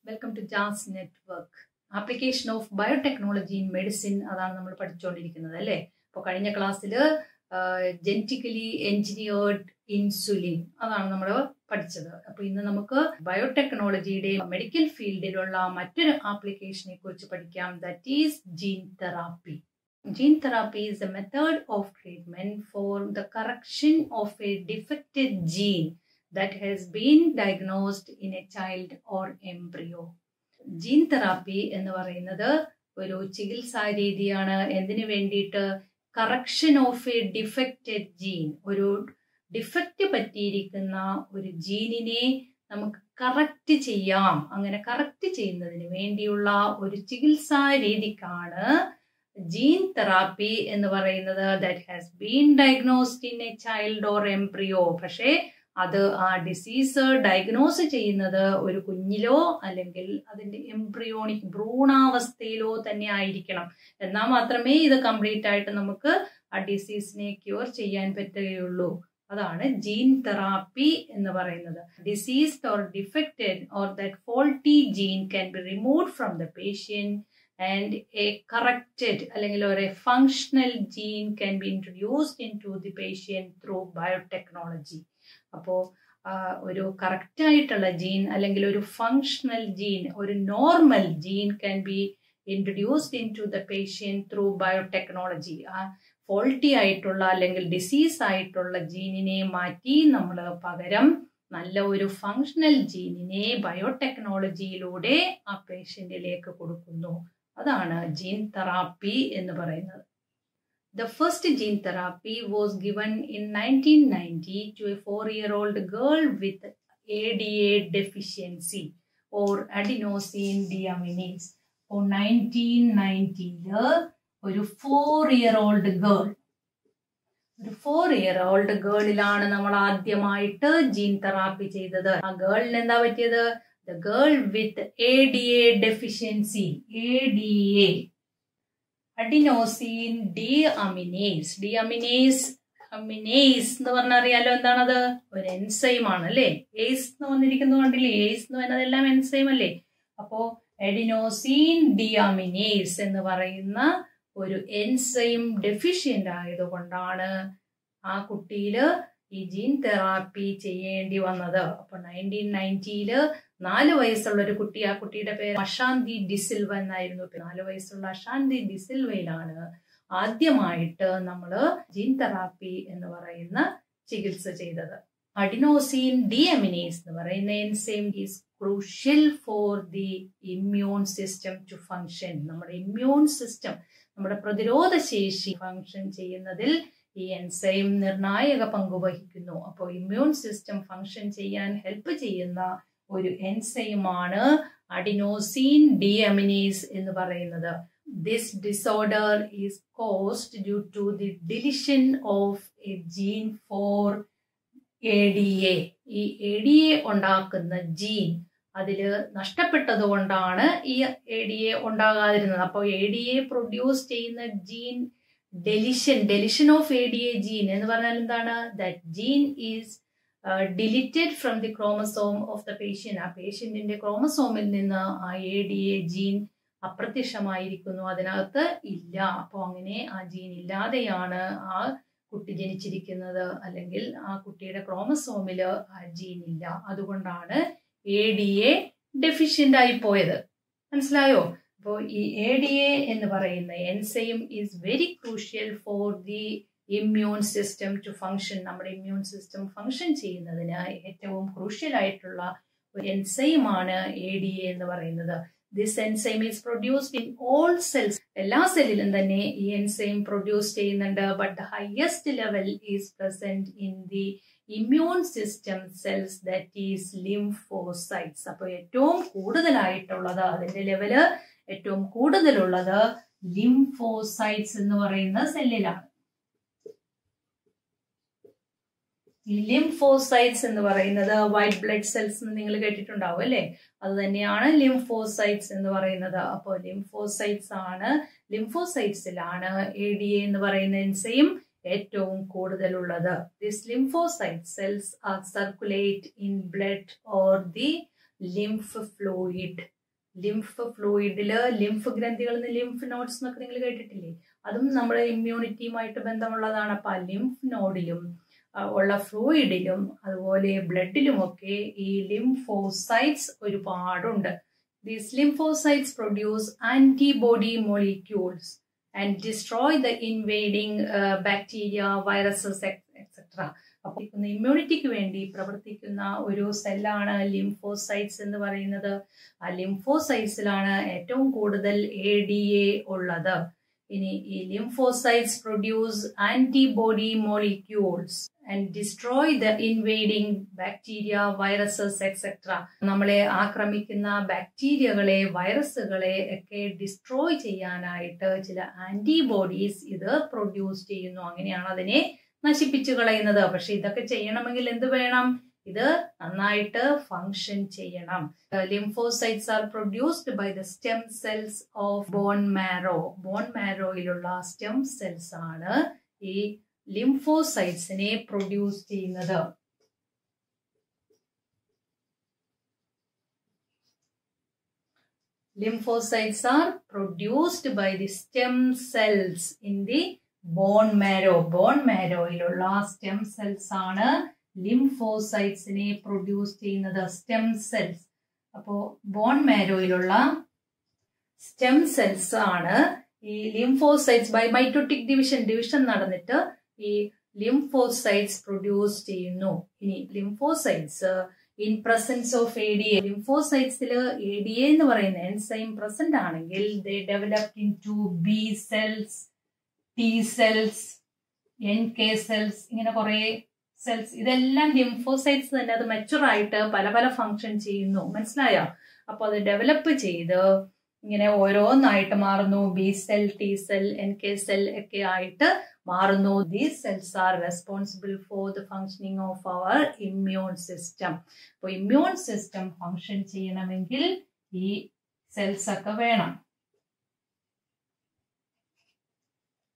Welcome to Jazz network. Application of biotechnology in medicine അതാണ് നമ്മൾ പഠിച്ചുകൊണ്ടിരിക്കുന്നത് അല്ലേ. അപ്പോൾ കഴിഞ്ഞ ക്ലാസ്സിൽ ജെനറ്റിക്കലി എൻജിനീയേർഡ് ഇൻസുലിൻ അതാണ് നമ്മൾ പഠിച്ചത്. അപ്പോൾ ഇന്ന് നമുക്ക് ബയോടെക്നോളജിയുടെ മെഡിക്കൽ ഫീൽഡിലുള്ള മറ്റൊരു ആപ്ലിക്കേഷനെ കുറിച്ച് പഠിക്കാം. That is gene therapy. Gene therapy is a method of treatment for the correction of a defective gene that has been diagnosed in a child or embryo. Gene therapy എന്ന് പറയുന്നത് ഒരു ചികിത്സാ രീതിയാണ്. എന്തിനു വേണ്ടിയിട്ട്? Correction of a defected gene. ഒരു defect പറ്റിയിരിക്കുന്ന ഒരു ജീനിനെ നമുക്ക് കറക്റ്റ് ചെയ്യാം. അങ്ങനെ കറക്റ്റ് ചെയ്യുന്നതിന് വേണ്ടിയുള്ള ഒരു ചികിത്സാ രീതിക്കാണ് ജീൻ തെറാപ്പി എന്ന് പറയുന്നത്. That has been diagnosed in A child or embryo. പക്ഷേ അത് ആ ഡിസീസ് ഡയഗ്നോസ് ചെയ്യുന്നത് ഒരു കുഞ്ഞിലോ അല്ലെങ്കിൽ അതിന്റെ എംബ്രിയോണിക് ഭ്രൂണാവസ്ഥയിലോ തന്നെ ആയിരിക്കണം. എന്നാൽ മാത്രമേ ഇത് കംപ്ലീറ്റ് ആയിട്ട് നമുക്ക് ആ ഡിസീസിനെ ക്യൂർ ചെയ്യാൻ പറ്റുകയുള്ളൂ. അതാണ് ജീൻ തെറാപ്പി എന്ന് പറയുന്നത്. Diseased or defected or that faulty gene can be removed from the patient and a corrected അല്ലെങ്കിൽ ഒരു functional gene can be introduced into the patient through biotechnology. അപ്പോൾ ഒരു കറക്റ്റ് ആയിട്ടുള്ള ജീൻ അല്ലെങ്കിൽ ഒരു ഫങ്ഷണൽ ജീൻ, ഒരു normal gene can be introduced into the patient through biotechnology. Faulty ആയിട്ടുള്ള അല്ലെങ്കിൽ ഡിസീസ് ആയിട്ടുള്ള ജീനിനെ മാറ്റി നമ്മൾ പകരം നല്ല ഒരു ഫങ്ഷണൽ ജീനിനെ ബയോടെക്നോളജിയിലൂടെ ആ പേഷ്യന്റിലേക്ക് കൊടുക്കുന്നു. അതാണ് ജീൻ തെറാപ്പി എന്ന് പറയുന്നത്. The first gene therapy was given in 1990 to a 4-year-old girl with ADA deficiency or adenosine deaminase. അപ്പോൾ 1990 ഒരു 4-year-old ഗേളിലാണ് നമ്മൾ ആദ്യമായിട്ട് ജീൻ തെറാപ്പി ചെയ്തത്. ആ ഗേളിന് എന്താ പറ്റിയത്? The girl with ADA deficiency, ADA, adenosine deaminase. Deaminase എന്ന് പറഞ്ഞാൽ അറിയാലോ എന്താണത്? ഒരു എൻസൈം ആണ് അല്ലേ. ഏസ് എന്ന് വന്നിരിക്കുന്നത് കണ്ടില്ലേ? ഏസ് എന്ന് പറയുന്നതെല്ലാം എൻസൈം അല്ലേ. അപ്പോ adenosine deaminase എന്ന് പറയുന്ന ഒരു എൻസൈം ഡെഫിഷ്യന്റ് ആയതുകൊണ്ടാണ് ആ കുട്ടിയില് ഈ ജീൻ തെറാപ്പി ചെയ്യേണ്ടി വന്നത്. അപ്പൊ 1990 4 വയസ്സുള്ള ഒരു കുട്ടി, ആ കുട്ടിയുടെ പേര് അശാന്തി ഡിസിൽവ എന്നായിരുന്നു. 4 വയസ്സുള്ള അശാന്തി ഡിസിൽവയിലാണ് ആദ്യമായിട്ട് നമ്മള് ജീൻ തെറാപ്പി എന്ന് പറയുന്ന ചികിത്സ ചെയ്തത്. അഡിനോസിൻ ഡിഅമിനേസ് എന്ന് പറയുന്ന enzyme is crucial for the immune system to function. നമ്മുടെ ഇമ്മ്യൂൺ സിസ്റ്റം, നമ്മുടെ പ്രതിരോധ ശേഷി ഫങ്ഷൻ ചെയ്യുന്നതിൽ ഈ എൻസൈം നിർണായക പങ്ക് വഹിക്കുന്നു. അപ്പോൾ ഇമ്മ്യൂൺ സിസ്റ്റം ഫങ്ഷൻ ചെയ്യാൻ ഹെൽപ്പ് ചെയ്യുന്ന ഒരു എൻസൈമാണ് അഡിനോസിൻ ഡിഅമിനേസ് എന്ന് പറയുന്നത്. This disorder is caused due to the deletion of a gene for ADA. ഈ ADA ഉണ്ടാക്കുന്ന ജീൻ അതില് നഷ്ടപ്പെട്ടത് കൊണ്ടാണ് ഈ ADA ഉണ്ടാകാതിരുന്നത്. അപ്പോൾ ADA പ്രൊഡ്യൂസ് ചെയ്യുന്ന gene deletion of ADA gene എന്ന് പറഞ്ഞാൽ എന്താണ്? That gene is deleted from the chromosome of the patient. ആ പേഷ്യന്റിന്റെ ക്രോമസോമിൽ നിന്ന് ആ ADA ജീൻ അപ്രത്യക്ഷമായിരിക്കുന്നു, അതിനകത്ത് ഇല്ല. അപ്പോൾ അങ്ങനെ ആ ജീൻ ഇല്ലാതെയാണ് ആ കുട്ടി ജനിച്ചിരിക്കുന്നത്, അല്ലെങ്കിൽ ആ കുട്ടിയുടെ ക്രോമസോമില് ആ ജീൻ ഇല്ല. അതുകൊണ്ടാണ് ADA ഡെഫിഷ്യന്റ് ആയി പോയത്. മനസ്സിലായോ? അപ്പോൾ ഈ ADA എന്ന് പറയുന്ന enzyme is very crucial for the immune system to function. നമ്മുടെ ഇമ്മ്യൂൺ സിസ്റ്റം ഫങ്ഷൻ ചെയ്യുന്നതിന് ഏറ്റവും ക്രൂഷ്യൽ ആയിട്ടുള്ള ഒരു എൻസൈമാണ് ADA എന്ന് പറയുന്നത്. This enzyme is produced in all cells. എല്ലാ സെല്ലിലും തന്നെ ഈ എൻസൈം പ്രൊഡ്യൂസ് ചെയ്യുന്നുണ്ട്. But the highest level is present in the immune system cells, that is lymphocytes. അപ്പൊ ഏറ്റവും കൂടുതലായിട്ടുള്ളത്, അതിന്റെ ലെവല് ഏറ്റവും കൂടുതലുള്ളത് ലിംഫോസൈറ്റ്സ് എന്ന് പറയുന്ന സെല്ലിലാണ്. ഈ ലിംഫോസൈറ്റ്സ് എന്ന് പറയുന്നത് വൈറ്റ് ബ്ലഡ് സെൽസ് എന്ന് നിങ്ങൾ കേട്ടിട്ടുണ്ടാവും അല്ലെ. അത് തന്നെയാണ് ലിംഫോസൈറ്റ്സ് എന്ന് പറയുന്നത്. അപ്പോൾ ലിംഫോസൈറ്റ്സിലാണ് ADA എന്ന് പറയുന്ന എൻസൈം ഏറ്റവും കൂടുതലുള്ളത്. This lymphocyte cells are circulate in blood or the lymph fluid. Lymph ഫ്ലൂയിഡില് ലിംഫ് ഗ്രന്ഥികളിൽ നിന്ന് ലിംഫ് നോഡ്സ് എന്നൊക്കെ നിങ്ങൾ കേട്ടിട്ടില്ലേ? അതും നമ്മുടെ ഇമ്മ്യൂണിറ്റിയുമായിട്ട് ബന്ധമുള്ളതാണ്. അപ്പൊ ആ ലിംഫ് നോഡിലും ഉള്ള ഫ്ലൂയിഡിലും അതുപോലെ ബ്ലഡിലുമൊക്കെ ഈ ലിംഫോസൈറ്റ്സ് ഒരുപാടുണ്ട്. These lymphocytes produce antibody molecules and destroy the invading bacteria, viruses, etc. അപ്പോൾ ഇമ്മ്യൂണിറ്റിക്ക് വേണ്ടി പ്രവർത്തിക്കുന്ന ഒരു സെല്ലാണ് ലിംഫോസൈറ്റ്സ് എന്ന് പറയുന്നത്. ആ ലിംഫോസൈറ്റ്സിലാണ് ഏറ്റവും കൂടുതൽ ADA ഉള്ളത്. ഇനി ഈ lymphocytes produce antibody molecules and destroy the invading bacteria, viruses, etc. നമ്മളെ ആക്രമിക്കുന്ന ബാക്ടീരിയകളെ, വൈറസുകളെ ഒക്കെ ഡിസ്ട്രോയ് ചെയ്യാനായിട്ട് ചില ആന്റിബോഡീസ് ഇത് പ്രൊഡ്യൂസ് ചെയ്യുന്നു. അങ്ങനെയാണ് അതിനെ നശിപ്പിച്ചു കളയുന്നത്. പക്ഷെ ഇതൊക്കെ ചെയ്യണമെങ്കിൽ എന്ത് വേണം? ഇത് നന്നായിട്ട് ഫങ്ഷൻ ചെയ്യണം. Lymphocytes are produced by the stem cells of bone marrow. Bone മാരോയിലുള്ള സ്റ്റെം സെൽസ് ആണ് ഈ ലിംഫോസൈറ്റ്സിനെ പ്രൊഡ്യൂസ് ചെയ്യുന്നത്. Lymphocytes are produced by the stem cells in the bone marrow. Bone marrowയിലുള്ള stem cells ആണ് ലിംഫോസൈറ്റ്സിനെ പ്രൊഡ്യൂസ് ചെയ്യുന്നത്. Stem cells. അപ്പോ bone മാരോയിലുള്ള stem cells ആണ് ഈ ലിംഫോസൈറ്റ്സ് ബൈ മൈറ്റോട്ടിക് ഡിവിഷൻ നടന്നിട്ട് ഈ ലിംഫോസൈറ്റ്സ് പ്രൊഡ്യൂസ് ചെയ്യുന്നു. ഇനി lymphocytes in presence of ADA. ലിംഫോസൈറ്റ്സിൽ ADA എന്ന് പറയുന്ന എൻസൈം പ്രസന്റ് ആണെങ്കിൽ they developed into B cells, T cells, NK cells, ഇങ്ങനെ കുറെ സെൽസ്. ഇതെല്ലാം ലിംഫോസൈറ്റ്സ് തന്നെ അത് മെച്ചുർ ആയിട്ട് പല പല ഫങ്ഷൻ ചെയ്യുന്നു. മനസ്സിലായോ? അപ്പൊ അത് ഡെവലപ്പ് ചെയ്ത് ഇങ്ങനെ ഓരോന്നായിട്ട് മാറുന്നു. B cell, T cell, NK cell ഒക്കെ ആയിട്ട് മാറുന്നു. These cells are responsible for the functioning of our immune system. അപ്പോൾ ഇമ്മ്യൂൺ സിസ്റ്റം ഫങ്ഷൻ ചെയ്യണമെങ്കിൽ ഈ സെൽസ് ഒക്കെ വേണം.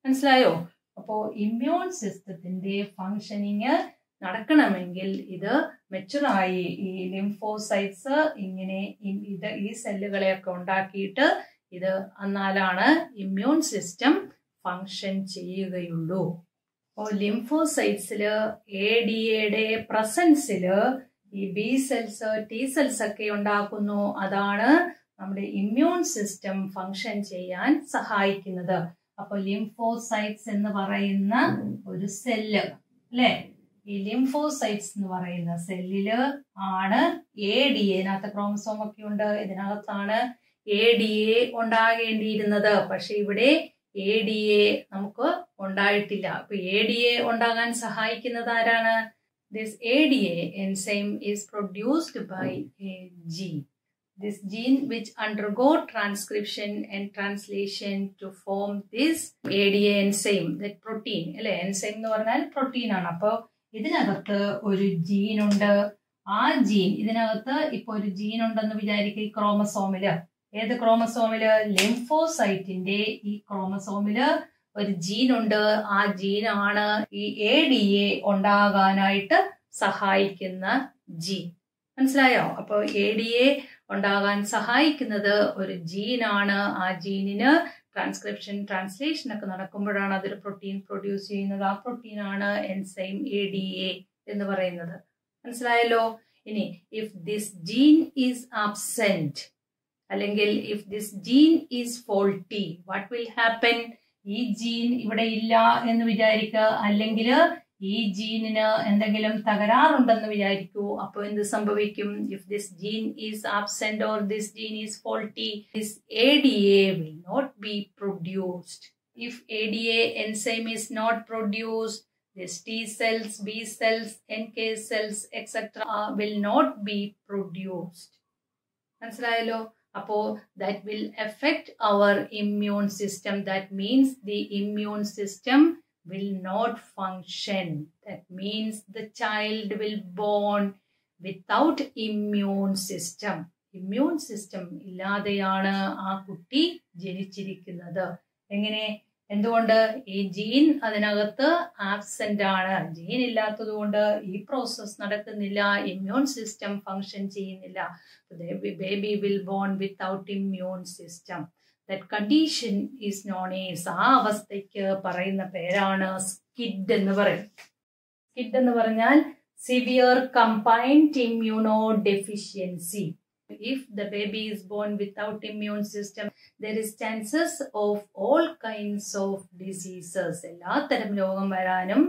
മനസ്സിലായോ? അപ്പോ ഇമ്മ്യൂൺ സിസ്റ്റത്തിന്റെ ഫങ്ഷനിങ് നടക്കണമെങ്കിൽ ഇത് മെച്ചുറായി ഈ ലിംഫോസൈറ്റ്സ് ഇങ്ങനെ ഈ സെല്ലുകളെയൊക്കെ ഉണ്ടാക്കിയിട്ട് ഇത് എന്നാലാണ് ഇമ്മ്യൂൺ സിസ്റ്റം ഫങ്ഷൻ ചെയ്യുകയുള്ളൂ. അപ്പോൾ ലിംഫോസൈറ്റ്സില് ADAയുടെ പ്രസൻസില് ഈ B സെൽസ്, T സെൽസ് ഒക്കെ ഉണ്ടാക്കുന്നു. അതാണ് നമ്മുടെ ഇമ്മ്യൂൺ സിസ്റ്റം ഫങ്ഷൻ ചെയ്യാൻ സഹായിക്കുന്നത്. അപ്പൊ ലിംഫോസൈറ്റ്സ് എന്ന് പറയുന്ന ഒരു സെല്ല് അല്ലെ, ഈ ലിംഫോസൈറ്റ്സ് എന്ന് പറയുന്ന സെല്ലില് ആണ് ADA ക്രോമസോം ഒക്കെ ഉണ്ട്. ഇതിനകത്താണ് ADA ഉണ്ടാകേണ്ടിയിരുന്നത്. പക്ഷെ ഇവിടെ ADA നമുക്ക് ഉണ്ടായിട്ടില്ല. അപ്പൊ ADA ഉണ്ടാകാൻ സഹായിക്കുന്നത് ആരാണ്? This ADA enzyme is produced by a gene. This gene which undergo transcription and translation to form this ADA enzyme, that protein. അല്ലെ, enzyme എന്ന് പറഞ്ഞാൽ പ്രോട്ടീൻ ആണ്. അപ്പൊ ഇതിനകത്ത് ഒരു ജീൻ ഉണ്ട്. ആ ജീൻ ഇതിനകത്ത് ഇപ്പൊ ഒരു ജീൻ ഉണ്ടെന്ന് വിചാരിക്കുക. ഈ ക്രോമസോമില്, ഏത് ക്രോമസോമില്? ലിംഫോസൈറ്റിന്റെ ഈ ക്രോമസോമില് ഒരു ജീൻ ഉണ്ട്. ആ ജീനാണ് ഈ ADA ഉണ്ടാകാനായിട്ട് സഹായിക്കുന്ന ജീൻ. മനസ്സിലായോ? അപ്പൊ ADA ഉണ്ടാകാൻ സഹായിക്കുന്നത് ഒരു ജീനാണ്. ആ ജീനിന് ട്രാൻസ്ലേഷൻ ഒക്കെ നടക്കുമ്പോഴാണ് അതൊരു പ്രോട്ടീൻ പ്രൊഡ്യൂസ് ചെയ്യുന്നത്. ആ പ്രോട്ടീനാണ് എൻസൈം ADA എന്ന് പറയുന്നത്. മനസ്സിലായല്ലോ? ഇനി if this gene is absent അല്ലെങ്കിൽ if this gene is faulty, what will happen? ഈ ജീൻ ഇവിടെ ഇല്ല എന്ന് വിചാരിക്കുക, അല്ലെങ്കിൽ ഈ ജീനിന് എന്തെങ്കിലും തകരാറുണ്ടെന്ന് വിചാരിക്കൂ. അപ്പൊ എന്ത് സംഭവിക്കും? If this gene is absent or this gene is faulty, this ADA will not be produced. If ADA enzyme is not produced, this T cells, B cells, NK cells, etc. will not be produced. മനസ്സിലായല്ലോ? അപ്പോ that will affect our immune system. That means the immune system will not function. That means the child will born without immune system. Immune system ഇല്ലാതെയാണ് ആ കുട്ടി ജനിച്ചിരിക്കുന്നത്. എങ്ങനെ? എന്തുകൊണ്ട്? ഈ gene അതിനകത്ത് absent ആണ്. ജീൻ ഇല്ലാത്തത് കൊണ്ട് ഈ പ്രോസസ് നടക്കുന്നില്ല, ഇമ്മ്യൂൺ സിസ്റ്റം ഫങ്ഷൻ ചെയ്യുന്നില്ല. Baby will born without immune system. That condition is known as, ആ അവസ്ഥയ്ക്ക് പറയുന്ന പേരാണ് സ്കിഡ് എന്ന് പറയും. സ്കിഡ് എന്ന് പറഞ്ഞാൽ severe combined immuno deficiency. If the baby is born without immune system, there is chances of all kinds of diseases. എല്ലാ തരം രോഗം വരാനും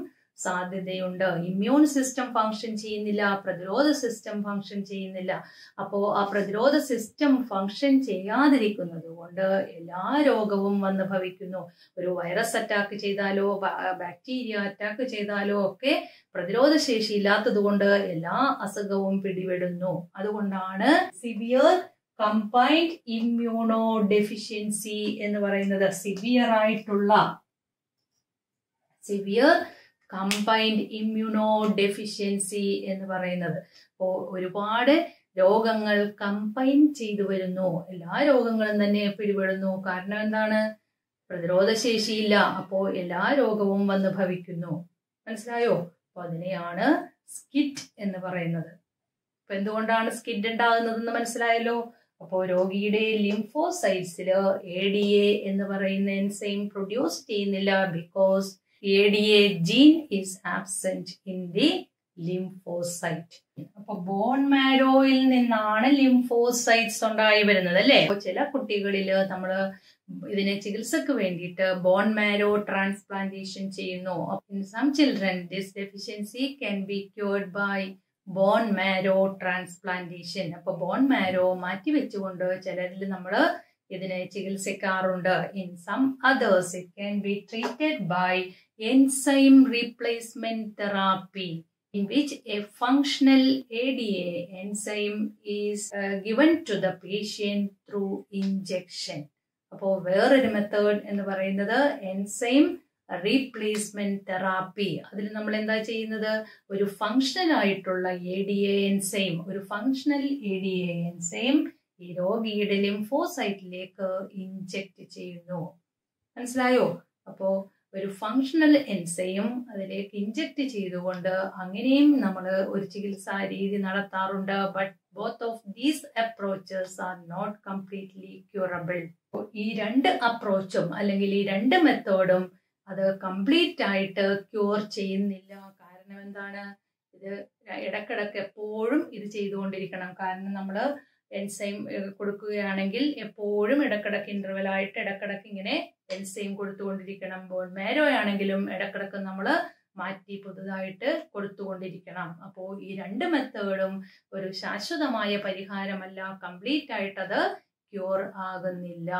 സാധ്യതയുണ്ട്. ഇമ്മ്യൂൺ സിസ്റ്റം ഫങ്ഷൻ ചെയ്യുന്നില്ല, പ്രതിരോധ സിസ്റ്റം ഫങ്ഷൻ ചെയ്യുന്നില്ല. അപ്പോൾ ആ പ്രതിരോധ സിസ്റ്റം ഫങ്ഷൻ ചെയ്യാതിരിക്കുന്നത് കൊണ്ട് എല്ലാ രോഗവും വന്ന് ഭവിക്കുന്നു. ഒരു വൈറസ് അറ്റാക്ക് ചെയ്താലോ ബാക്ടീരിയ അറ്റാക്ക് ചെയ്താലോ ഒക്കെ പ്രതിരോധ ശേഷി ഇല്ലാത്തത് കൊണ്ട് എല്ലാ അസുഖവും പിടിപെടുന്നു. അതുകൊണ്ടാണ് സിവിയർ കമ്പൈൻഡ് ഇമ്മ്യൂണോ ഡെഫിഷ്യൻസി എന്ന് പറയുന്നത്. സിവിയർ കമ്പൈൻഡ് ഇമ്മ്യൂണോ ഡെഫിഷ്യൻസി എന്ന് പറയുന്നത്. അപ്പോൾ ഒരുപാട് രോഗങ്ങൾ കമ്പൈൻ ചെയ്തു വരുന്നു, എല്ലാ രോഗങ്ങളും തന്നെ പിടിപെടുന്നു. കാരണം എന്താണ്? പ്രതിരോധ ശേഷിയില്ല, അപ്പോൾ എല്ലാ രോഗവും വന്ന് ഭവിക്കുന്നു. മനസ്സിലായോ? അപ്പൊ അതിനെയാണ് സ്കിഡ് എന്ന് പറയുന്നത്. അപ്പൊ എന്തുകൊണ്ടാണ് സ്കിഡ് ഉണ്ടാകുന്നതെന്ന് മനസ്സിലായല്ലോ. അപ്പോൾ രോഗിയുടെ ലിംഫോസൈറ്റ്സില് ADA എന്ന് പറയുന്ന എൻസൈം പ്രൊഡ്യൂസ് ചെയ്യുന്നില്ല. Because ADA gene is absent in the lymphocyte. അപ്പൊ ബോൺ മാരോയിൽ നിന്നാണ് ലിംഫോസൈറ്റ്സ് ഉണ്ടായി വരുന്നത് അല്ലേ. ചില കുട്ടികളില് നമ്മള് ഇതിനെ ചികിത്സക്ക് വേണ്ടിയിട്ട് ബോൺ മാരോ ട്രാൻസ്പ്ലാന്റേഷൻ ചെയ്യുന്നു. In some children this deficiency can be cured by bone marrow transplantation. അപ്പൊ ബോൺ മാരോ മാറ്റി വെച്ചുകൊണ്ട് ചിലരിൽ നമ്മള് ഇതിനെ ചികിത്സിക്കാറുണ്ട്. In some others it can be treated by enzyme replacement therapy, in which a functional ADA enzyme is given to the patient through injection. അപ്പോൾ വേറൊരു method എന്ന് പറയുന്നത് എൻസൈം റീപ്ലേസ്മെന്റ് തെറാപ്പി. അതിൽ നമ്മൾ എന്താ ചെയ്യുന്നത്? ഒരു ഫങ്ഷണൽ ആയിട്ടുള്ള ADA എൻസൈം, ഈ രോഗിയുടെ ലിംഫോസൈറ്റിലേക്ക് ഇൻജെക്ട് ചെയ്യുന്നു. മനസ്സിലായോ? അപ്പോ ഒരു ഫങ്ഷണൽ എൻസൈം അതിലേക്ക് ഇൻജെക്ട് ചെയ്തുകൊണ്ട് അങ്ങനെയും നമ്മൾ ഒരു ചികിത്സാ രീതി നടത്താറുണ്ട്. But both of these approaches are not completely curable. ഈ രണ്ട് അപ്രോച്ചും അല്ലെങ്കിൽ ഈ രണ്ട് മെത്തേഡും അത് കംപ്ലീറ്റ് ആയിട്ട് ക്യൂർ ചെയ്യുന്നില്ല. കാരണം എന്താണ്? ഇത് ഇടക്കിടക്ക് എപ്പോഴും ഇത് ചെയ്തുകൊണ്ടിരിക്കണം. കാരണം നമ്മൾ എൻസൈം കൊടുക്കുകയാണെങ്കിൽ എപ്പോഴും ഇടക്കിടക്ക് ഇന്റർവെൽ ആയിട്ട് ഇടക്കിടക്ക് ഇങ്ങനെ എൻസൈം കൊടുത്തുകൊണ്ടിരിക്കണം. ബോൺ മാരോ ആണെങ്കിലും ഇടക്കിടക്ക് നമ്മൾ മാറ്റി പുതുതായിട്ട് കൊടുത്തുകൊണ്ടിരിക്കണം. അപ്പോൾ ഈ രണ്ട് മെത്തേഡും ഒരു ശാശ്വതമായ പരിഹാരമല്ല, കംപ്ലീറ്റ് ആയിട്ട് അത് ക്യൂർ ആകുന്നില്ല.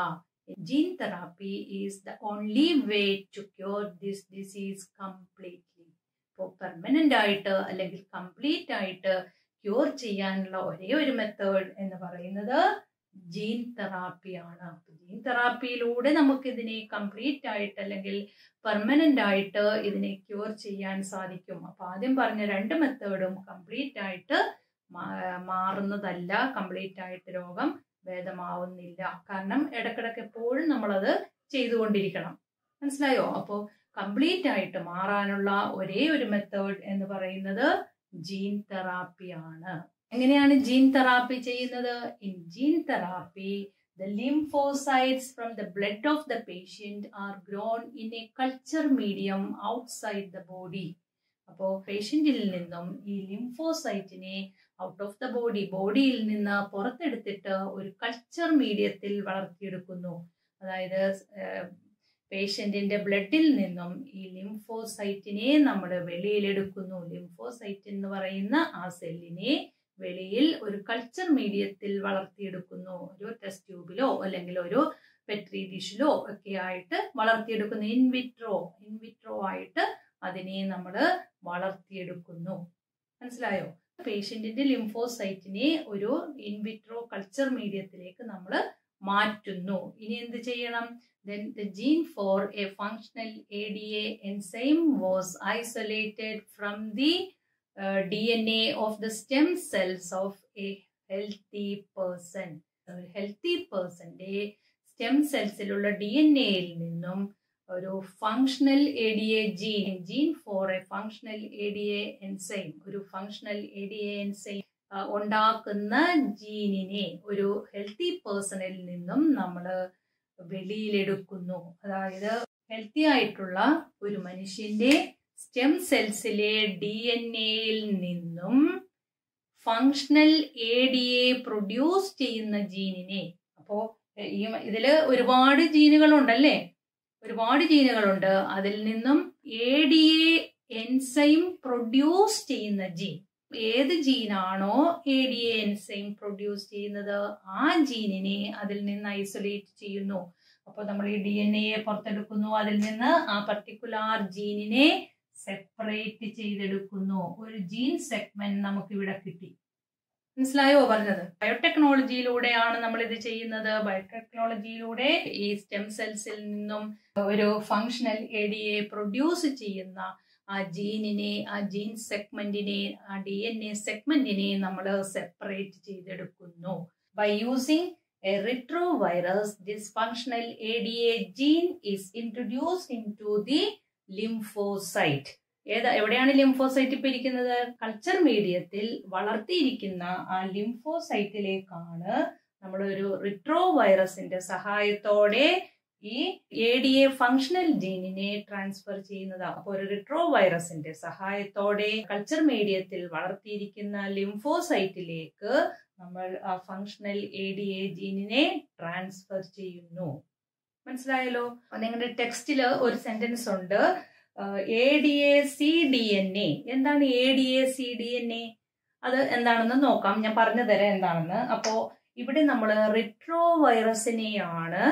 Gene therapy is the only way to cure this disease completely. ഇപ്പോൾ പെർമനന്റ് ആയിട്ട് അല്ലെങ്കിൽ കംപ്ലീറ്റ് ആയിട്ട് ക്യൂർ ചെയ്യാനുള്ള ഒരേ ഒരു മെത്തേഡ് എന്ന് പറയുന്നത് ജീൻ തെറാപ്പിയാണ്. ജീൻ തെറാപ്പിയിലൂടെ നമുക്ക് ഇതിനെ കംപ്ലീറ്റ് ആയിട്ട് അല്ലെങ്കിൽ പെർമനന്റ് ആയിട്ട് ഇതിനെ ക്യൂർ ചെയ്യാൻ സാധിക്കും. അപ്പൊ ആദ്യം പറഞ്ഞ രണ്ട് മെത്തേഡും കംപ്ലീറ്റ് ആയിട്ട് മാറുന്നതല്ല, കംപ്ലീറ്റ് ആയിട്ട് രോഗം ഭേദമാവുന്നില്ല. കാരണം ഇടക്കിടക്ക് എപ്പോഴും നമ്മളത് ചെയ്തുകൊണ്ടിരിക്കണം. മനസ്സിലായോ? അപ്പോൾ കംപ്ലീറ്റ് ആയിട്ട് മാറാനുള്ള ഒരേ ഒരു മെത്തേഡ് എന്ന് പറയുന്നത് ജീൻ തെറാപ്പിയാണ്. എങ്ങനെയാണ് ജീൻ തെറാപ്പി ചെയ്യുന്നത്? In gene therapy the lymphocytes from the blood of the patient are grown in a culture medium outside the body. അപ്പോൾ പേഷ്യന്റിൽ നിന്നും ഈ ലിംഫോസൈറ്റിനെ ഔട്ട് ഓഫ് ദ ബോഡിയിൽ നിന്ന് പുറത്തെടുത്തിട്ട് ഒരു കൾച്ചർ മീഡിയത്തിൽ വളർത്തിയെടുക്കുന്നു. അതായത് പേഷ്യന്റിന്റെ ബ്ലഡിൽ നിന്നും ഈ ലിംഫോസൈറ്റിനെ നമ്മൾ വെളിയിലെടുക്കുന്നു. ലിംഫോസൈറ്റ് എന്ന് പറയുന്ന ആ സെല്ലിനെ വെളിയിൽ ഒരു കൾച്ചർ മീഡിയത്തിൽ വളർത്തിയെടുക്കുന്നു. ഒരു ടെസ്റ്റ് ട്യൂബിലോ അല്ലെങ്കിൽ ഒരു പെട്രി ഡിഷിലോ ഒക്കെ ആയിട്ട് വളർത്തിയെടുക്കുന്നു. ഇൻവിട്രോ ആയിട്ട് അതിനെ നമ്മൾ വളർത്തിയെടുക്കുന്നു. മനസ്സിലായോ? പേഷ്യന്റിന്റെ ലിംഫോസൈറ്റിനെ ഒരു ഇൻവിട്രോ കൾച്ചർ മീഡിയത്തിലേക്ക് നമ്മൾ മാറ്റുന്നു. ഇനി എന്ത് ചെയ്യണം? Then the gene for a functional ADA enzyme was isolated from the DNA of the stem cells of a healthy person. A healthy person's stem cellsലുള്ള DNAയിൽ നിന്നും ഒരു functional ADA gene for a functional ADA enzyme, ഒരു functional ADA enzyme ഉണ്ടാക്കുന്ന ജീനിനെ ഒരു healthy പേഴ്സണിൽ നിന്നും നമ്മൾ വെളിയിലെടുക്കുന്നു. അതായത് ഹെൽത്തി ആയിട്ടുള്ള ഒരു മനുഷ്യന്റെ സ്റ്റെം സെൽസിലെ DNA-യിൽ നിന്നും ഫങ്ഷണൽ ADA പ്രൊഡ്യൂസ് ചെയ്യുന്ന ജീനിനെ, അപ്പോ ഇതില് ഒരുപാട് ജീനുകളുണ്ടല്ലേ, ഒരുപാട് ജീനുകളുണ്ട്. അതിൽ നിന്നും ADA എൻസൈം പ്രൊഡ്യൂസ് ചെയ്യുന്ന ജീൻ, ഏത് ജീനാണോ ADA എൻസൈം പ്രൊഡ്യൂസ് ചെയ്യുന്നത് ആ ജീനിനെ അതിൽ നിന്ന് ഐസൊലേറ്റ് ചെയ്യുന്നു. അപ്പൊ നമ്മൾ ഈ DNA പുറത്തെടുക്കുന്നു, അതിൽ നിന്ന് ആ പർട്ടിക്കുലർ ജീനിനെ സെപ്പറേറ്റ് ചെയ്തെടുക്കുന്നു. ഒരു ജീൻ സെഗ്മെന്റ് നമുക്ക് ഇവിടെ കിട്ടി. മനസ്സിലായോ പറഞ്ഞത്? ബയോടെക്നോളജിയിലൂടെയാണ് നമ്മൾ ഇത് ചെയ്യുന്നത്. ബയോടെക്നോളജിയിലൂടെ ഈ സ്റ്റെം സെൽസിൽ നിന്നും ഒരു ഫങ്ഷണൽ ADA പ്രൊഡ്യൂസ് ചെയ്യുന്ന ആ ജീനിനെ, ആ ജീൻ സെഗ്മെന്റിനെ, ആ DNA സെഗ്മെന്റിനെ നമ്മൾ സെപ്പറേറ്റ് ചെയ്തെടുക്കുന്നു. By using a retrovirus, this functional ADA gene is introduced into the lymphocyte. എവിടെയാണ് ലിംഫോസൈറ്റ് ഇപ്പൊ ഇരിക്കുന്നത്? കൾച്ചർ മീഡിയത്തിൽ വളർത്തിയിരിക്കുന്ന ആ ലിംഫോസൈറ്റിലേക്കാണ് നമ്മൾ ഒരു റിട്രോവൈറസിന്റെ സഹായത്തോടെ ഈ ADA ഫങ്ഷണൽ ജീനിനെ ട്രാൻസ്ഫർ ചെയ്യുന്നത്. അപ്പോൾ ഒരു റിട്രോവൈറസിന്റെ സഹായത്തോടെ കൾച്ചർ മീഡിയത്തിൽ വളർത്തിയിരിക്കുന്ന ലിംഫോസൈറ്റിലേക്ക് നമ്മൾ ആ ഫങ്ഷണൽ ADA ജീനിനെ ട്രാൻസ്ഫർ ചെയ്യുന്നു. മനസ്സിലായല്ലോ? നിങ്ങളുടെ ടെക്സ്റ്റില് ഒരു സെന്റൻസ് ഉണ്ട്, ADA-cDNA. എന്താണ് ADA-cDNA? അത് എന്താണെന്ന് നോക്കാം, ഞാൻ പറഞ്ഞു തരാം എന്താണെന്ന്. അപ്പോ ഇവിടെ നമ്മൾ റിട്രോവൈറസിനെയാണ്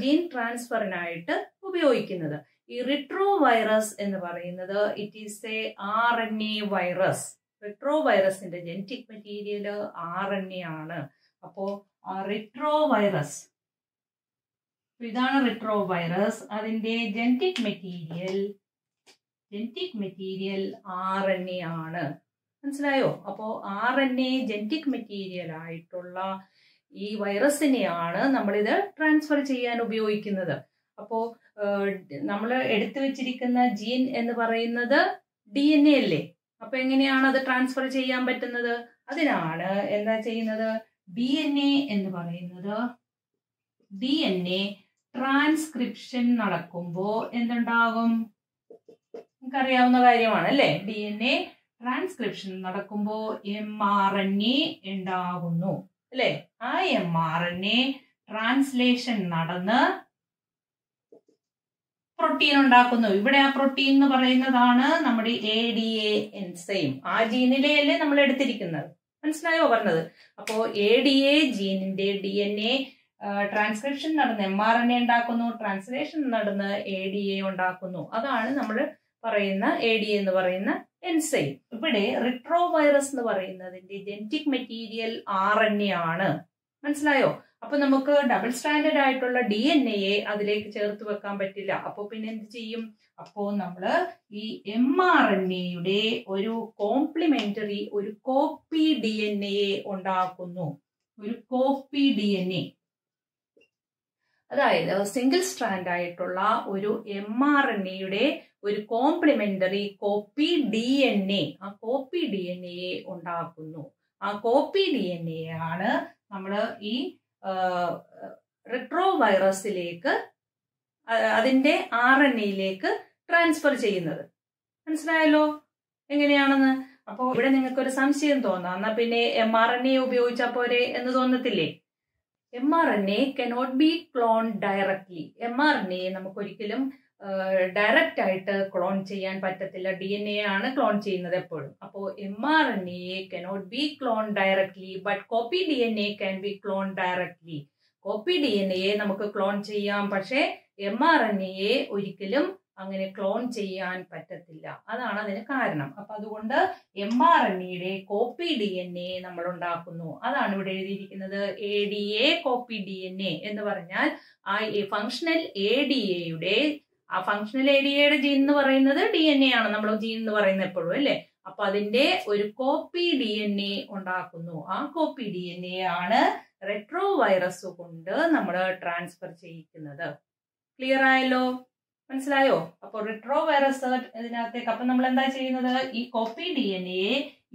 ജീൻ ട്രാൻസ്ഫറിനായിട്ട് ഉപയോഗിക്കുന്നത്. ഈ റിട്രോവൈറസ് എന്ന് പറയുന്നത് it is a RNA virus. റിട്രോവൈറസിന്റെ ജനറ്റിക് മെറ്റീരിയൽ RNA ആണ്. അപ്പോ റിട്രോവൈറസ്, ഇതാണ് റിട്രോവൈറസ്. അതിന്റെ ജനറ്റിക് മെറ്റീരിയൽ RNA ആണ്. മനസ്സിലായോ? അപ്പോ RNA ജനറ്റിക് മെറ്റീരിയൽ ആയിട്ടുള്ള ഈ വൈറസിനെയാണ് നമ്മളിത് ട്രാൻസ്ഫർ ചെയ്യാൻ ഉപയോഗിക്കുന്നത്. അപ്പോ നമ്മൾ എടുത്തു വെച്ചിരിക്കുന്ന ജീൻ എന്ന് പറയുന്നത് DNA അല്ലേ? അപ്പൊ എങ്ങനെയാണ് അത് ട്രാൻസ്ഫർ ചെയ്യാൻ പറ്റുന്നത്? അതിനാണ് എന്താ ചെയ്യുന്നത്? DNA എന്ന് പറയുന്നത്, DNA ട്രാൻസ്ക്രിപ്ഷൻ നടക്കുമ്പോ എന്തുണ്ടാകും? നമുക്കറിയാവുന്ന കാര്യമാണ് അല്ലേ? DNA ട്രാൻസ്ക്രിപ്ഷൻ നടക്കുമ്പോ mRNA ഉണ്ടാകുന്നു അല്ലെ? ആ mRNA ട്രാൻസ്ലേഷൻ നടന്ന് പ്രോട്ടീൻ ഉണ്ടാക്കുന്നു. ഇവിടെ ആ പ്രോട്ടീൻ എന്ന് പറയുന്നതാണ് നമ്മുടെ ADA എൻസൈം. ആ ജീനിലെയല്ലേ നമ്മൾ എടുത്തിരിക്കുന്നത്. മനസ്സിലായോ പറഞ്ഞത്? അപ്പോ ADA ജീനിന്റെ DNA ട്രാൻസ്ക്രിപ്ഷൻ നടന്ന് mRNA ഉണ്ടാക്കുന്നു, ട്രാൻസ്ലേഷൻ നടന്ന് ADA ഉണ്ടാക്കുന്നു. അതാണ് നമ്മൾ പറയുന്ന ADA എന്ന് പറയുന്ന എൻസൈം. ഇവിടെ റിട്രോവൈറസ് എന്ന് പറയുന്നതിന്റെ ജനറ്റിക് മെറ്റീരിയൽ RNA ആണ്. മനസ്സിലായോ? അപ്പൊ നമുക്ക് ഡബിൾ സ്റ്റാൻഡേർഡ് ആയിട്ടുള്ള DNA അതിലേക്ക് ചേർത്ത് വെക്കാൻ പറ്റില്ല. അപ്പൊ പിന്നെ എന്ത് ചെയ്യും? അപ്പോ നമ്മള് ഈ mRNA-യുടെ ഒരു കോംപ്ലിമെന്ററി, ഒരു കോപ്പി DNA ഉണ്ടാക്കുന്നു. ഒരു കോപ്പി DNA, അതായത് സിംഗിൾ സ്ട്രാൻഡ് ആയിട്ടുള്ള ഒരു mRNA-യുടെ ഒരു കോംപ്ലിമെന്ററി കോപ്പി DNA, ആ കോപ്പി DNA ഉണ്ടാക്കുന്നു. ആ കോപ്പി DNA ആണ് നമ്മൾ ഈ റിട്രോവൈറസിലേക്ക്, അതിന്റെ RNA-യിലേക്ക് ട്രാൻസ്ഫർ ചെയ്യുന്നത്. മനസ്സിലായല്ലോ എങ്ങനെയാണെന്ന്? അപ്പോൾ ഇവിടെ നിങ്ങൾക്ക് ഒരു സംശയം തോന്നാം, എന്നാ പിന്നെ mRNA ഉപയോഗിച്ചാൽ പോരെ എന്ന് തോന്നത്തില്ലേ? mRNA cannot be cloned directly. mRNA നമുക്ക് ഒരിക്കലും ഡയറക്റ്റ് ആയിട്ട് ക്ലോൺ ചെയ്യാൻ പറ്റത്തില്ല. DNA ആണ് ക്ലോൺ ചെയ്യുന്നത് എപ്പോഴും. അപ്പോൾ mRNA cannot be cloned directly, but copy DNA can be cloned directly. Copy DNA നമുക്ക് ക്ലോൺ ചെയ്യാം, പക്ഷേ mRNA ഒരിക്കലും അങ്ങനെ ക്ലോൺ ചെയ്യാൻ പറ്റത്തില്ല. അതാണ് അതിന് കാരണം. അപ്പൊ അതുകൊണ്ട് mRNA-യുടെ കോപ്പി DNA നമ്മൾ ഉണ്ടാക്കുന്നു. അതാണ് ഇവിടെ എഴുതിയിരിക്കുന്നത് ADA കോപ്പി DNA എന്ന് പറഞ്ഞാൽ ആ ഫങ്ഷണൽ ADA-യുടെ, ആ ഫങ്ഷണൽ ADA-യുടെ ജീൻ എന്ന് പറയുന്നത് DNA ആണ്, നമ്മൾ ജീൻ എന്ന് പറയുന്നത് എപ്പോഴും അല്ലേ? അപ്പൊ അതിന്റെ ഒരു കോപ്പി DNA ഉണ്ടാക്കുന്നു. ആ കോപ്പി DNA ആണ് റെട്രോവൈറസ് കൊണ്ട് നമ്മൾ ട്രാൻസ്ഫർ ചെയ്യിക്കുന്നത്. ക്ലിയർ ആയല്ലോ, മനസ്സിലായോ? അപ്പോൾ റിട്രോ വൈറസ് ഇതിനകത്തേക്ക് അപ്പൊ നമ്മൾ എന്താ ചെയ്യുന്നത്, ഈ കോപ്പി DNA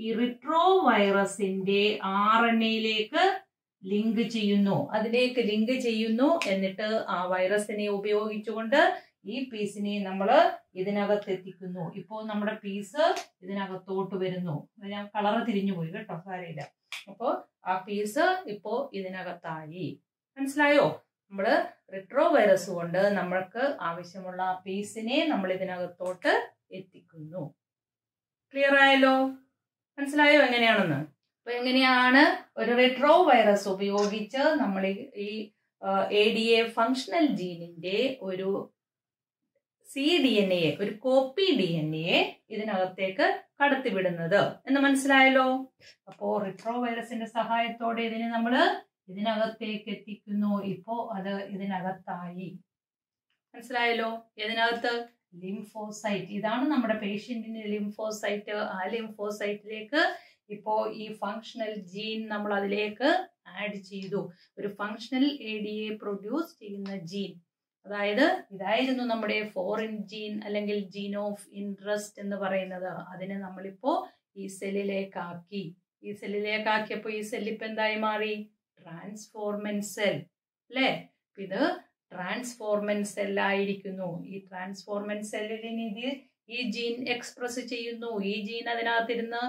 ഈ റിട്രോ വൈറസിന്റെ RNA-ലേക്ക് ലിങ്ക് ചെയ്യുന്നു, അതിലേക്ക് ലിങ്ക് ചെയ്യുന്നു. എന്നിട്ട് ആ വൈറസിനെ ഉപയോഗിച്ചുകൊണ്ട് ഈ പീസിനെ നമ്മൾ ഇതിനകത്ത് എത്തിക്കുന്നു. ഇപ്പോ നമ്മുടെ പീസ് ഇതിനകത്തോട്ട് വരുന്നു. ഞാൻ കളറ് തിരിഞ്ഞു പോയി കേട്ടോ, സാരമില്ല. അപ്പോ ആ പീസ് ഇപ്പോ ഇതിനകത്തായി. മനസ്സിലായോ? നമ്മള് റിട്രോ വൈറസ് കൊണ്ട് നമ്മൾക്ക് ആവശ്യമുള്ള ആ പീസിനെ നമ്മൾ ഇതിനകത്തോട്ട് എത്തിക്കുന്നു. ക്ലിയർ ആയല്ലോ, മനസ്സിലായോ എങ്ങനെയാണെന്ന്? അപ്പൊ എങ്ങനെയാണ് ഒരു റിട്രോ വൈറസ് ഉപയോഗിച്ച് നമ്മൾ ഈ ADA ഫങ്ഷണൽ ജീനിന്റെ ഒരു cDNA ഒരു കോപ്പി DNA ഇതിനകത്തേക്ക് കടത്തിവിടുന്നത് എന്ന് മനസ്സിലായല്ലോ. അപ്പോ റിട്രോ വൈറസിന്റെ സഹായത്തോടെ ഇതിനെ നമ്മൾ ഇതിനകത്തേക്ക് എത്തിക്കുന്നു. ഇപ്പോ അത് ഇതിനകത്തായി. മനസ്സിലായല്ലോ? ഇതിനകത്ത് ലിംഫോസൈറ്റ്, ഇതാണ് നമ്മുടെ പേഷ്യന്റിന്റെ ലിംഫോസൈറ്റ്. ആ ലിംഫോസൈറ്റിലേക്ക് ഇപ്പോ ഈ ഫങ്ഷണൽ ജീൻ നമ്മൾ അതിലേക്ക് ആഡ് ചെയ്തു. ഒരു ഫങ്ഷണൽ ADA പ്രൊഡ്യൂസ് ചെയ്യുന്ന ജീൻ, അതായത് ഇതായിരുന്നു നമ്മുടെ ഫോറിൻ ജീൻ അല്ലെങ്കിൽ ജീൻ ഓഫ് ഇൻട്രസ്റ്റ് എന്ന് പറയുന്നത്. അതിനെ നമ്മളിപ്പോ ഈ സെല്ലിലേക്കാക്കി. ഈ സെല്ലിലേക്കാക്കിയപ്പോ ഈ സെല്ല് ഇപ്പൊ എന്തായി മാറി? ട്രാൻസ്ഫോർമെന്റ് സെൽ അല്ലേ? ഇത് ട്രാൻസ്ഫോർമെന്റ് സെല്ലായിരിക്കുന്നു. ഈ ട്രാൻസ്ഫോർമെന്റ് സെല്ലിന് ഇത് ഈ ജീൻ എക്സ്പ്രസ് ചെയ്യുന്നു. ഈ ജീൻ അതിനകത്തിരുന്ന്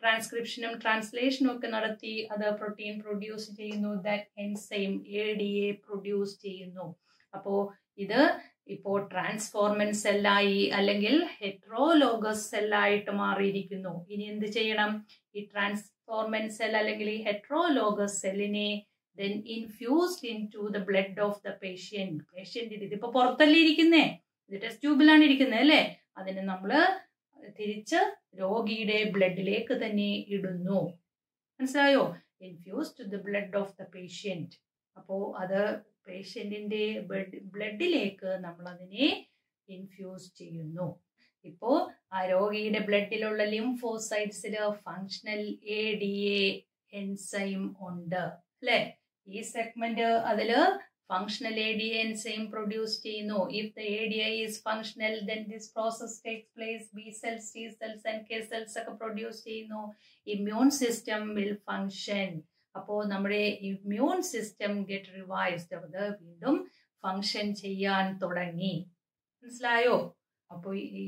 ട്രാൻസ്ക്രിപ്ഷനും ട്രാൻസ്ലേഷനും ഒക്കെ നടത്തി അത് പ്രോട്ടീൻ പ്രൊഡ്യൂസ് ചെയ്യുന്നു. ദാറ്റ് എൻസൈം ADA പ്രൊഡ്യൂസ് ചെയ്യുന്നു. അപ്പോ ഇത് ഇപ്പോ ട്രാൻസ്ഫോർമെന്റ് സെല്ലായി അല്ലെങ്കിൽ ഹെറ്ററോലോഗസ് സെല്ലായിട്ട് മാറിയിരിക്കുന്നു. ഇനി എന്ത് ചെയ്യണം? ഈ ട്രാൻസ്ഫോർമെന്റ് സെൽ അല്ലെങ്കിൽ ഈ ഹെറ്ററോലോഗസ് സെല്ലിനെ then infused into the blood of the patient. പേഷ്യന്റിന് ഇതിപ്പോ പുറത്തല്ലേ ഇരിക്കുന്നേ, ഇത് ടെസ്റ്റ് ട്യൂബിലാണ് ഇരിക്കുന്നത് അല്ലേ? അതിനെ നമ്മള് തിരിച്ച് രോഗിയുടെ ബ്ലഡിലേക്ക് തന്നെ ഇടുന്നു. മനസ്സിലായോ? Infused to the blood of the patient. അപ്പോ അത് പേഷ്യന്റിന്റെ ബ്ലഡിലേക്ക് നമ്മൾ അതിനെ ഇൻഫ്യൂസ് ചെയ്യുന്നു. ഇപ്പോ ആ രോഗിയുടെ ബ്ലഡിലുള്ള ലിംഫോസൈറ്റ്സില് ഫങ്ഷണൽ ADA എൻസൈം ഉണ്ട് അല്ലെ? ഈ സെഗ്മെന്റ് അതില് ഫങ്ഷണൽ ADA എൻസൈം പ്രൊഡ്യൂസ് ചെയ്യുന്നു. If the ADA is functional then this process takes place. B cells, T cells, NK cells ഒക്കെ പ്രൊഡ്യൂസ് ചെയ്യുന്നു. Immune system will function. അപ്പോ നമ്മുടെ ഇമ്മ്യൂൺ സിസ്റ്റം ഗെറ്റ് റിവൈവ്ഡ്, അത് വീണ്ടും ഫങ്ഷൻ ചെയ്യാൻ തുടങ്ങി. മനസ്സിലായോ? അപ്പോ ഈ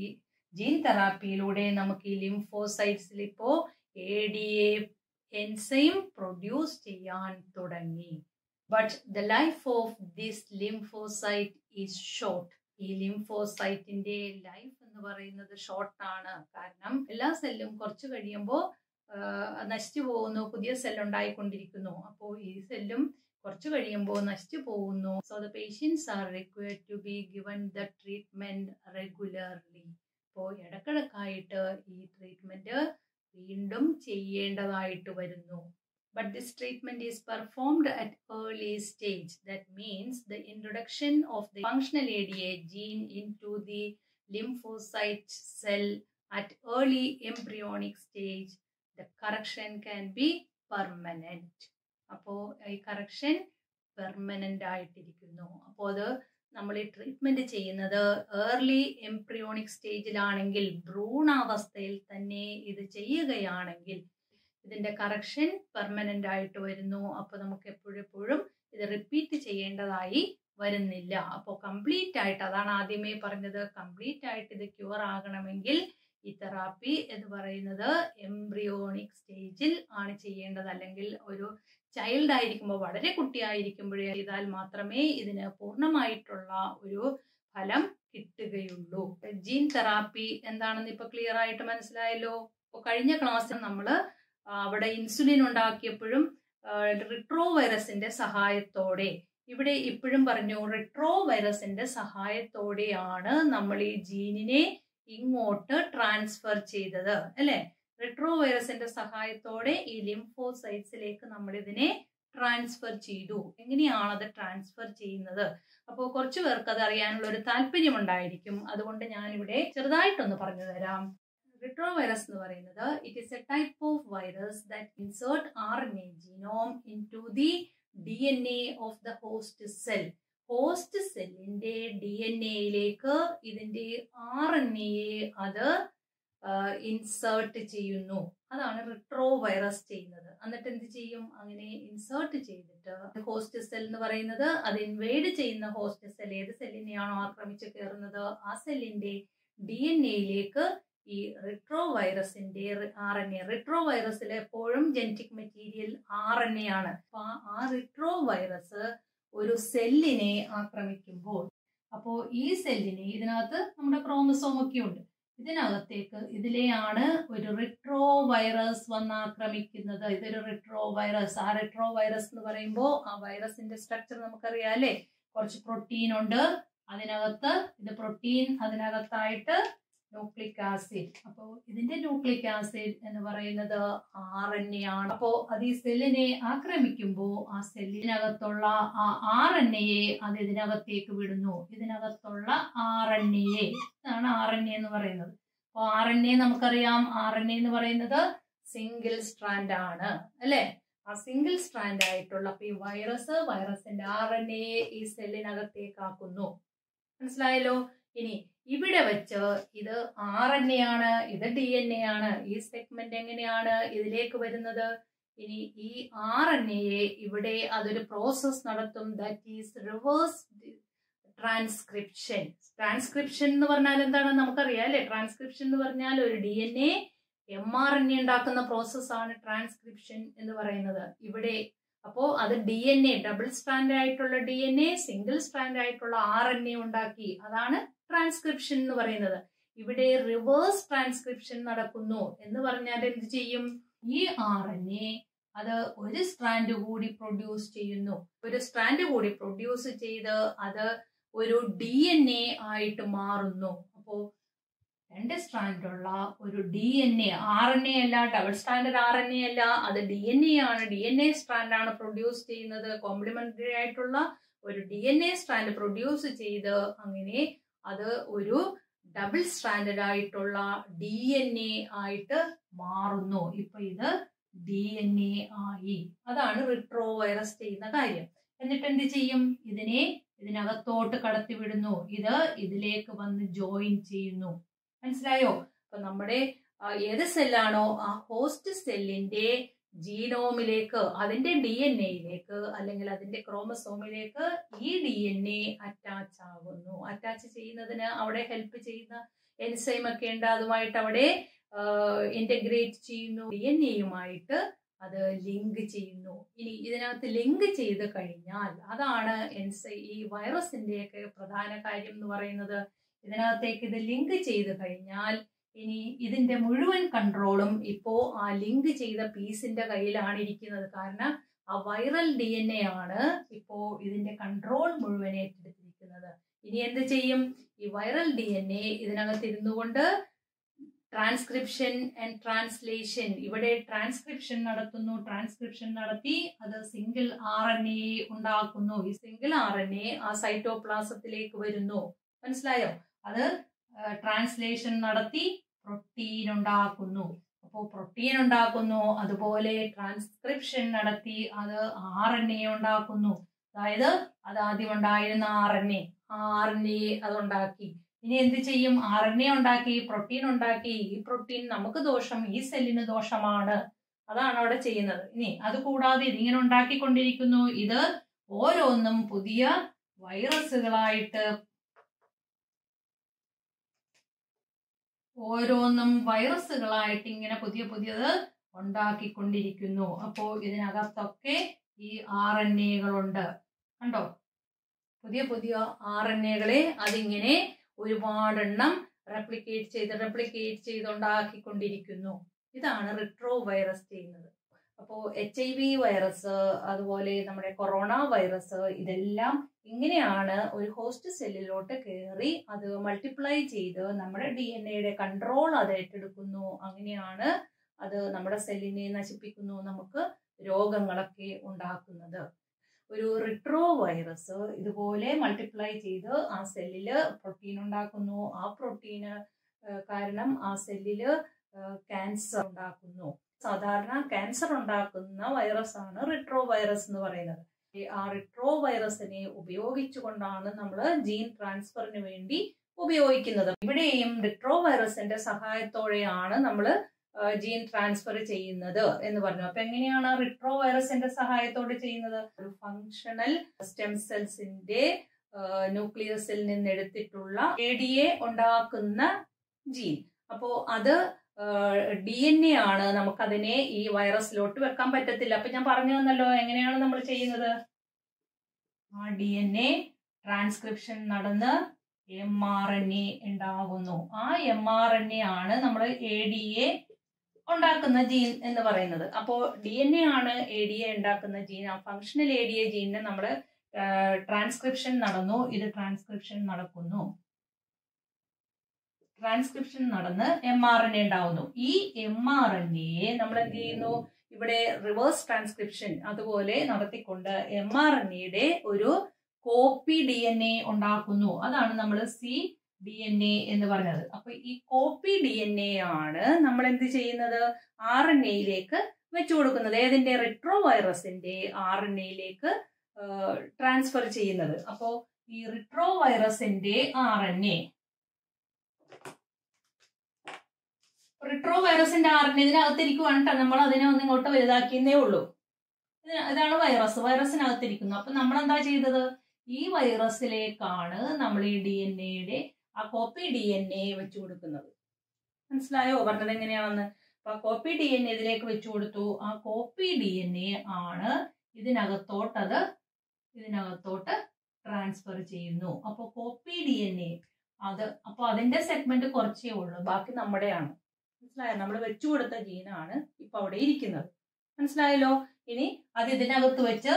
ജീൻ തെറാപ്പിയിലൂടെ നമുക്ക് ഈ ലിംഫോസൈറ്റ്സിൽ ഇപ്പോ ADA എൻസൈം പ്രൊഡ്യൂസ് ചെയ്യാൻ തുടങ്ങി. But the life of this lymphocyte is short. ഈ ലിംഫോസൈറ്റിന്റെ ലൈഫ് എന്ന് പറയുന്നത് ഷോർട്ടാണ്. കാരണം എല്ലാ സെല്ലും കുറച്ച് കഴിയുമ്പോൾ നശിച്ചു പോകുന്നു, പുതിയ സെൽ ഉണ്ടായിക്കൊണ്ടിരിക്കുന്നു. അപ്പോൾ ഈ സെല്ലും കുറച്ച് കഴിയുമ്പോൾ നശിച്ചു പോകുന്നു. So the patients are required to be given the treatment regularly. അപ്പോൾ ഇടക്കിടക്കായിട്ട് ഈ ട്രീറ്റ്മെന്റ് വീണ്ടും ചെയ്യേണ്ടതായിട്ട് വരുന്നു. But this treatment is performed at early stage. That means the introduction of the functional ADA gene into the lymphocyte cell at early embryonic stage. The correction can be permanent. അപ്പോൾ ഈ correction permanent ആയിട്ടിരിക്കുന്നു. അപ്പോൾ അത് നമ്മൾ ഈ treatment ചെയ്യുന്നത് early embryonic സ്റ്റേജിലാണെങ്കിൽ, ഭ്രൂണാവസ്ഥയിൽ തന്നെ ഇത് ചെയ്യുകയാണെങ്കിൽ ഇതിന്റെ കറക്ഷൻ പെർമനന്റ് ആയിട്ട് വരുന്നു. അപ്പൊ നമുക്ക് എപ്പോഴെപ്പോഴും ഇത് റിപ്പീറ്റ് ചെയ്യേണ്ടതായി വരുന്നില്ല. അപ്പോൾ കംപ്ലീറ്റ് ആയിട്ട്, അതാണ് ആദ്യമേ പറഞ്ഞത്, കംപ്ലീറ്റ് ആയിട്ട് ഇത് ക്യൂർ ആകണമെങ്കിൽ ഈ തെറാപ്പി എന്ന് പറയുന്നത് എംബ്രിയോണിക് സ്റ്റേജിൽ ആണ് ചെയ്യേണ്ടത്. അല്ലെങ്കിൽ ഒരു ചൈൽഡ് ആയിരിക്കുമ്പോൾ, വളരെ കുട്ടിയായിരിക്കുമ്പോഴേ ചെയ്താൽ മാത്രമേ ഇതിന് പൂർണ്ണമായിട്ടുള്ള ഒരു ഫലം കിട്ടുകയുള്ളൂ. ജീൻ തെറാപ്പി എന്താണെന്ന് ഇപ്പൊ ക്ലിയർ ആയിട്ട് മനസ്സിലായല്ലോ. അപ്പൊ കഴിഞ്ഞ ക്ലാസ്സിൽ നമ്മള് അവിടെ ഇൻസുലിൻ ഉണ്ടാക്കിയപ്പോഴും റിട്രോ വൈറസിന്റെ സഹായത്തോടെ, ഇവിടെ ഇപ്പോഴും പറഞ്ഞു റിട്രോ വൈറസിന്റെ സഹായത്തോടെയാണ് നമ്മൾ ഈ ജീനിനെ ഇങ്ങോട്ട് ട്രാൻസ്ഫർ ചെയ്തത് അല്ലെ? റിട്രോ വൈറസിന്റെ സഹായത്തോടെ ഈ ലിംഫോസൈറ്റ്സിലേക്ക് നമ്മൾ ഇതിനെ ട്രാൻസ്ഫർ ചെയ്തു. എങ്ങനെയാണ് അത് ട്രാൻസ്ഫർ ചെയ്യുന്നത്? അപ്പോൾ കുറച്ചു പേർക്ക് അത് അറിയാനുള്ള ഒരു താല്പര്യം ഉണ്ടായിരിക്കും. അതുകൊണ്ട് ഞാനിവിടെ ചെറുതായിട്ടൊന്ന് പറഞ്ഞു തരാം. Retrovirus എന്ന് പറയുന്നത് it is a type of virus that insert RNA genome into the DNA of the host cell. Host സെല്ലിന്റെ DNA-യിലേക്ക് ഇതിന്റെ RNA അത് ഇൻസേർട്ട് ചെയ്യുന്നു. അതാണ് റിട്രോ വൈറസ് ചെയ്യുന്നത്. എന്നിട്ട് എന്ത് ചെയ്യും? അങ്ങനെ ഇൻസേർട്ട് ചെയ്തിട്ട് ഹോസ്റ്റ് സെൽ എന്ന് പറയുന്നത് അത് ഇൻവേഡ് ചെയ്യുന്ന ഹോസ്റ്റ് സെൽ ഏത് സെല്ലിനെയാണോ ആക്രമിച്ച് കയറുന്നത് ആ സെല്ലിന്റെ DNA-യിലേക്ക് ഈ റിട്രോ വൈറസിന്റെ RNA, റിട്രോ വൈറസിൽ എപ്പോഴും ജനറ്റിക് മെറ്റീരിയൽ RNA ആണ്. അപ്പൊ ആ റിട്രോ വൈറസ് ഒരു സെല്ലിനെ ആക്രമിക്കുമ്പോൾ, അപ്പോ ഈ സെല്ലിനെ ഇതിനകത്ത് നമ്മുടെ ക്രോമസോം ഒക്കെ ഉണ്ട്, ഇതിനകത്തേക്ക് ഇതിലെയാണ് ഒരു റിട്രോ വൈറസ് വന്ന് ആക്രമിക്കുന്നത്. ഇതൊരു റിട്രോ വൈറസ്. ആ റിട്രോ വൈറസ് എന്ന് പറയുമ്പോൾ ആ വൈറസിന്റെ സ്ട്രക്ചർ നമുക്കറിയാം അല്ലെ. കുറച്ച് പ്രോട്ടീൻ ഉണ്ട് അതിനകത്ത്. ഇത് പ്രോട്ടീൻ, അതിനകത്തായിട്ട് ന്യൂക്ലിക് ആസിഡ്. അപ്പോ ഇതിന്റെ ന്യൂക്ലിക് ആസിഡ് എന്ന് പറയുന്നത് RNA ആണ്. അപ്പോ അത് ഈ സെല്ലിനെ ആക്രമിക്കുമ്പോൾ ആ സെല്ലിനകത്തുള്ള ആ RNA അത് ഇതിനകത്തേക്ക് വിടുന്നു. ഇതിനകത്തുള്ള RNA ആണ് RNA എന്ന് പറയുന്നത്. അപ്പൊ RNA നമുക്കറിയാം, RNA എന്ന് പറയുന്നത് സിംഗിൾ സ്ട്രാൻഡ് ആണ് അല്ലെ. ആ സിംഗിൾ സ്ട്രാൻഡ് ആയിട്ടുള്ള ഈ വൈറസിന്റെ RNA ഈ സെല്ലിനകത്തേക്ക് ആക്കുന്നു. മനസ്സിലായല്ലോ? ഇനി ഇവിടെ വെച്ച് ഇത് RNA ആണ്, ഇത് DNA ആണ്. ഈ സെഗ്മെന്റ് എങ്ങനെയാണ് ഇതിലേക്ക് വരുന്നത്? ഇനി ഈ RNA ഇവിടെ അതൊരു പ്രോസസ് നടത്തും. That is reverse transcription. Transcription എന്ന് പറഞ്ഞാൽ എന്താണ് നമുക്കറിയാം അല്ലെ. ട്രാൻസ്ക്രിപ്ഷൻ എന്ന് പറഞ്ഞാൽ ഒരു DNA mRNA ഉണ്ടാക്കുന്ന പ്രോസസ്സാണ് ട്രാൻസ്ക്രിപ്ഷൻ എന്ന് പറയുന്നത്. ഇവിടെ അപ്പോ അത് DNA, ഡബിൾ സ്ട്രാൻഡ് ആയിട്ടുള്ള DNA സിംഗിൾ സ്ട്രാൻഡ് ആയിട്ടുള്ള RNA ഉണ്ടാക്കി. അതാണ് ട്രാൻസ്ക്രിപ്ഷൻ എന്ന് പറയുന്നത്. ഇവിടെ റിവേഴ്സ് ട്രാൻസ്ക്രിപ്ഷൻ നടക്കുന്നു എന്ന് പറഞ്ഞാൽ എന്ത് ചെയ്യും? ഈ RNA അത് ഒരു സ്ട്രാൻഡ് കൂടി പ്രൊഡ്യൂസ് ചെയ്യുന്നു. ഒരു സ്ട്രാൻഡ് കൂടി പ്രൊഡ്യൂസ് ചെയ്ത് അത് ഒരു DNA ആയിട്ട് മാറുന്നു. അപ്പോ രണ്ട് സ്ട്രാൻഡുള്ള ഒരു DNA, RNA അല്ല, ഡബിൾ സ്ട്രാൻഡഡ് RNA അല്ല, അത് DNA ആണ്. DNA സ്ട്രാൻഡ് ആണ് പ്രൊഡ്യൂസ് ചെയ്യുന്നത്. കോംപ്ലിമെന്ററി ആയിട്ടുള്ള ഒരു DNA സ്ട്രാൻഡ് പ്രൊഡ്യൂസ് ചെയ്ത് അങ്ങനെ അത് ഒരു ഡബിൾ സ്ട്രാൻഡഡ് ആയിട്ടുള്ള DNA ആയിട്ട് മാറുന്നു. ഇപ്പൊ ഇത് DNA ആയി. അതാണ് റിട്രോ വൈറസ് ചെയ്യുന്ന കാര്യം. എന്നിട്ട് എന്ത് ചെയ്യും? ഇതിനകത്തോട്ട് കടത്തിവിടുന്നു. ഇത് ഇതിലേക്ക് വന്ന് ജോയിൻ ചെയ്യുന്നു. മനസ്സിലായോ? അപ്പൊ നമ്മുടെ ഏത് സെല്ലാണോ ആ ഹോസ്റ്റ് സെല്ലിന്റെ ജീനോമിലേക്ക്, അതിന്റെ DNA-യിലേക്ക് അല്ലെങ്കിൽ അതിന്റെ ക്രോമസോമിലേക്ക് ഈ DNA അറ്റാച്ച് ആകുന്നു. അറ്റാച്ച് ചെയ്യുന്നതിന് അവിടെ ഹെൽപ്പ് ചെയ്യുന്ന എൻസൈം ഒക്കെ ഉണ്ട്. അതുമായിട്ട് അവിടെ ഇന്റഗ്രേറ്റ് ചെയ്യുന്നു. DNA-യുമായിട്ട് അത് ലിങ്ക് ചെയ്യുന്നു. ഇനി ഇതിനകത്ത് ലിങ്ക് ചെയ്ത് കഴിഞ്ഞാൽ അതാണ് ഈ വൈറസിന്റെയൊക്കെ പ്രധാന കാര്യം എന്ന് പറയുന്നത്. ഇതിനകത്തേക്ക് ഇത് ലിങ്ക് ചെയ്ത് കഴിഞ്ഞാൽ ഇനി ഇതിന്റെ മുഴുവൻ കൺട്രോളും ഇപ്പോ ആ ലിങ്ക് ചെയ്ത പീസിന്റെ കയ്യിലാണ് ഇരിക്കുന്നത്. കാരണം ആ വൈറൽ DNA ആണ് ഇപ്പോ ഇതിന്റെ കൺട്രോൾ മുഴുവൻ ഏറ്റെടുത്തിരിക്കുന്നത്. ഇനി എന്ത് ചെയ്യും? ഈ വൈറൽ DNA ഇതിനകത്ത് ഇരുന്നു കൊണ്ട് ട്രാൻസ്ക്രിപ്ഷൻ ആൻഡ് ട്രാൻസ്ലേഷൻ, ഇവിടെ ട്രാൻസ്ക്രിപ്ഷൻ നടത്തുന്നു. ട്രാൻസ്ക്രിപ്ഷൻ നടത്തി അത് സിംഗിൾ RNA ഉണ്ടാക്കുന്നു. ഈ സിംഗിൾ RNA ആ സൈറ്റോപ്ലാസത്തിലേക്ക് വരുന്നു. മനസ്സിലായോ? അത് ട്രാൻസ്ലേഷൻ നടത്തി പ്രോട്ടീൻ ഉണ്ടാക്കുന്നു. അപ്പോൾ പ്രോട്ടീൻ ഉണ്ടാക്കുന്നു. അതുപോലെ ട്രാൻസ്ക്രിപ്ഷൻ നടത്തി അത് RNA ഉണ്ടാക്കുന്നു. അതായത് അത് ആദ്യം ഉണ്ടായിരുന്ന RNA അതുണ്ടാക്കി. ഇനി എന്ത് ചെയ്യും? RNA ഉണ്ടാക്കി, പ്രോട്ടീൻ ഉണ്ടാക്കി. ഈ പ്രോട്ടീൻ നമുക്ക് ദോഷം, ഈ സെല്ലിന് ദോഷമാണ്. അതാണ് അവിടെ ചെയ്യുന്നത്. ഇനി അത് കൂടാതെ ഇതിങ്ങനെ ഉണ്ടാക്കിക്കൊണ്ടിരിക്കുന്നു. ഇത് ഓരോന്നും പുതിയ വൈറസുകളായിട്ട് ഇങ്ങനെ പുതിയത് ഉണ്ടാക്കിക്കൊണ്ടിരിക്കുന്നു. അപ്പോ ഇതിനകത്തൊക്കെ ഈ RNA-കളുണ്ട്. കണ്ടോ? പുതിയ RNA-കളെ അതിങ്ങനെ ഒരുപാടെണ്ണം റെപ്ലിക്കേറ്റ് ചെയ്ത് ഉണ്ടാക്കിക്കൊണ്ടിരിക്കുന്നു. ഇതാണ് റിട്രോ വൈറസ് ചെയ്യുന്നത്. അപ്പോൾ HIV വൈറസ്, അതുപോലെ നമ്മുടെ കൊറോണ വൈറസ്, ഇതെല്ലാം ഇങ്ങനെയാണ് ഒരു ഹോസ്റ്റ് സെല്ലിലോട്ട് കയറി അത് മൾട്ടിപ്ലൈ ചെയ്ത് നമ്മുടെ DNA-യുടെ കൺട്രോൾ അത് ഏറ്റെടുക്കുന്നു. അങ്ങനെയാണ് അത് നമ്മുടെ സെല്ലിനെ നശിപ്പിക്കുന്നു, നമുക്ക് രോഗങ്ങളൊക്കെ ഉണ്ടാക്കുന്നത്. ഒരു റിട്രോ വൈറസ് ഇതുപോലെ മൾട്ടിപ്ലൈ ചെയ്ത് ആ സെല്ലില് പ്രോട്ടീൻ ഉണ്ടാക്കുന്നു. ആ പ്രോട്ടീന് കാരണം ആ സെല്ലില് ക്യാൻസർ ഉണ്ടാക്കുന്നു. സാധാരണ ക്യാൻസർ ഉണ്ടാക്കുന്ന വൈറസ് ആണ് റിട്രോ വൈറസ് എന്ന് പറയുന്നത്. ആ റിട്രോ വൈറസിനെ ഉപയോഗിച്ചുകൊണ്ടാണ് നമ്മൾ ജീൻ ട്രാൻസ്ഫറിന് വേണ്ടി ഉപയോഗിക്കുന്നത്. ഇവിടെയും റിട്രോ വൈറസിന്റെ സഹായത്തോടെയാണ് നമ്മൾ ജീൻ ട്രാൻസ്ഫർ ചെയ്യുന്നത് എന്ന് പറഞ്ഞു. അപ്പൊ എങ്ങനെയാണ് റിട്രോ വൈറസിന്റെ സഹായത്തോടെ ചെയ്യുന്നത്? ഒരു ഫങ്ഷണൽ സ്റ്റെം സെൽസിന്റെ ന്യൂക്ലിയസിൽ നിന്ന് എടുത്തിട്ടുള്ള ADA ഉണ്ടാക്കുന്ന ജീൻ. അപ്പോ അത് DNA ആണ്. നമുക്കതിനെ ഈ വൈറസിലോട്ട് വെക്കാൻ പറ്റത്തില്ല. അപ്പൊ ഞാൻ പറഞ്ഞു തന്നല്ലോ എങ്ങനെയാണ് നമ്മൾ ചെയ്യുന്നത്. ആ DNA ട്രാൻസ്ക്രിപ്ഷൻ നടന്ന് mRNA ഉണ്ടാകുന്നു. ആ mRNA ആണ് നമ്മൾ ADA ഉണ്ടാക്കുന്ന ജീൻ എന്ന് പറയുന്നത്. അപ്പോ DNA ആണ് ADA ഉണ്ടാക്കുന്ന ജീൻ. ആ ഫങ്ഷണൽ ADA ജീനിനെ നമ്മൾ ട്രാൻസ്ക്രിപ്ഷൻ നടന്നു. ഇത് ട്രാൻസ്ക്രിപ്ഷൻ നടക്കുന്നു. ട്രാൻസ്ക്രിപ്ഷൻ നടന്ന് mRNA ഉണ്ടാവുന്നു. ഈ mRNA നമ്മൾ എന്ത് ചെയ്യുന്നു? ഇവിടെ റിവേഴ്സ് ട്രാൻസ്ക്രിപ്ഷൻ അതുപോലെ നടത്തിക്കൊണ്ട് mRNA ഒരു കോപ്പി DNA ഉണ്ടാക്കുന്നു. അതാണ് നമ്മൾ cDNA എന്ന് പറഞ്ഞത്. അപ്പൊ ഈ കോപ്പി DNA ആണ് നമ്മൾ എന്ത് ചെയ്യുന്നത്? RNAയിലേക്ക് വെച്ചു കൊടുക്കുന്നത്. ഏതിന്റെ? റിട്രോ വൈറസിന്റെ RNAയിലേക്ക് ട്രാൻസ്ഫർ ചെയ്യുന്നത്. അപ്പോ ഈ റിട്രോ വൈറസിന്റെ RNA ഇതിനകത്തിരിക്കുവാണ് കേട്ടോ. നമ്മൾ അതിനെ ഒന്ന് ഇങ്ങോട്ട് വലുതാക്കിയെന്നേ ഉള്ളൂ. ഇതാണ് വൈറസ്. വൈറസിനകത്തിരിക്കുന്നു. അപ്പൊ നമ്മൾ എന്താ ചെയ്തത്? ഈ വൈറസിലേക്കാണ് നമ്മൾ ഈ DNA ആ കോപ്പി DNA വെച്ചു കൊടുക്കുന്നത്. മനസ്സിലായോ പറഞ്ഞത് എങ്ങനെയാണെന്ന്? അപ്പൊ കോപ്പി DNA ഇതിലേക്ക് വെച്ചു കൊടുത്തു. ആ കോപ്പി DNA ആണ് ഇതിനകത്തോട്ട് ട്രാൻസ്ഫർ ചെയ്യുന്നു. അപ്പൊ കോപ്പി DNA അപ്പൊ അതിന്റെ സെഗ്മെന്റ് കുറച്ചേ ഉള്ളൂ, ബാക്കി നമ്മുടെയാണ്. മനസ്സിലായോ? നമ്മൾ വെച്ചു കൊടുത്ത ജീനാണ് ഇപ്പൊ അവിടെ ഇരിക്കുന്നത്. മനസ്സിലായല്ലോ? ഇനി അത് ഇതിനകത്ത് വെച്ച്